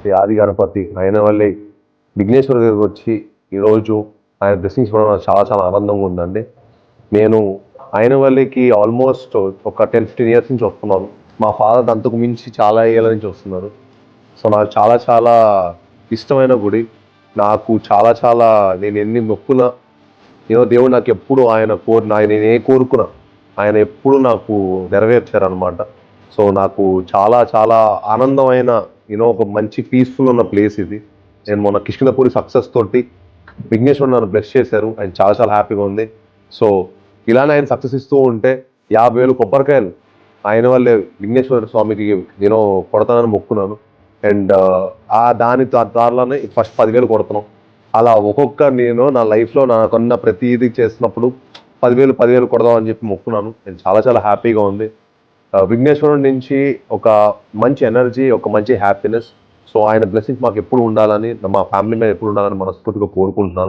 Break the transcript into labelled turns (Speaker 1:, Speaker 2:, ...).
Speaker 1: శ్రీ ఆది గణపతి ఆయన వల్లే విఘ్నేశ్వర దగ్గరికి వచ్చి ఈరోజు ఆయన బ్లెస్సింగ్స్ కూడా నాకు చాలా చాలా ఆనందంగా ఉందండి. నేను ఆయన వల్లకి ఆల్మోస్ట్ ఒక 10-15 ఇయర్స్ నుంచి వస్తున్నాను. మా ఫాదర్ అంతకు మించి చాలా ఏళ్ళ నుంచి వస్తున్నారు. సో నాకు చాలా చాలా ఇష్టమైన గుడి. నాకు చాలా చాలా నేను ఎన్ని మొక్కున దేవుడు నాకు ఎప్పుడు నేను ఏ కోరుకున్నా ఆయన ఎప్పుడు నాకు నెరవేర్చారనమాట. సో నాకు చాలా చాలా ఆనందమైన ఒక మంచి పీస్ఫుల్ ఉన్న ప్లేస్ ఇది. నేను మొన్న కిష్కింధపురి సక్సెస్ తోటి విఘ్నేశ్వరుడు నన్ను బ్లెస్ చేశారు. ఆయన చాలా చాలా హ్యాపీగా ఉంది. సో ఇలానే ఆయన సక్సెస్ ఇస్తూ ఉంటే 50,000 కొబ్బరికాయలు ఆయన వల్లే విఘ్నేశ్వర స్వామికి కొడతానని మొక్కున్నాను. అండ్ దానిలోనే ఫస్ట్ 10,000 కొడుతున్నాం. అలా నేను నా లైఫ్లో నాకున్న ప్రతిదీ చేస్తున్నప్పుడు 10,000 కొడదాం అని చెప్పి మొక్కున్నాను. నేను చాలా చాలా హ్యాపీగా ఉంది. విఘ్నేశ్వరుడి నుంచి ఒక మంచి ఎనర్జీ, ఒక మంచి హ్యాపీనెస్. సో ఆయన బ్లెస్సింగ్స్ మాకు ఎప్పుడు ఉండాలని, మా ఫ్యామిలీ మీద ఎప్పుడు ఉండాలని మనస్ఫూర్తిగా కోరుకుంటున్నాను.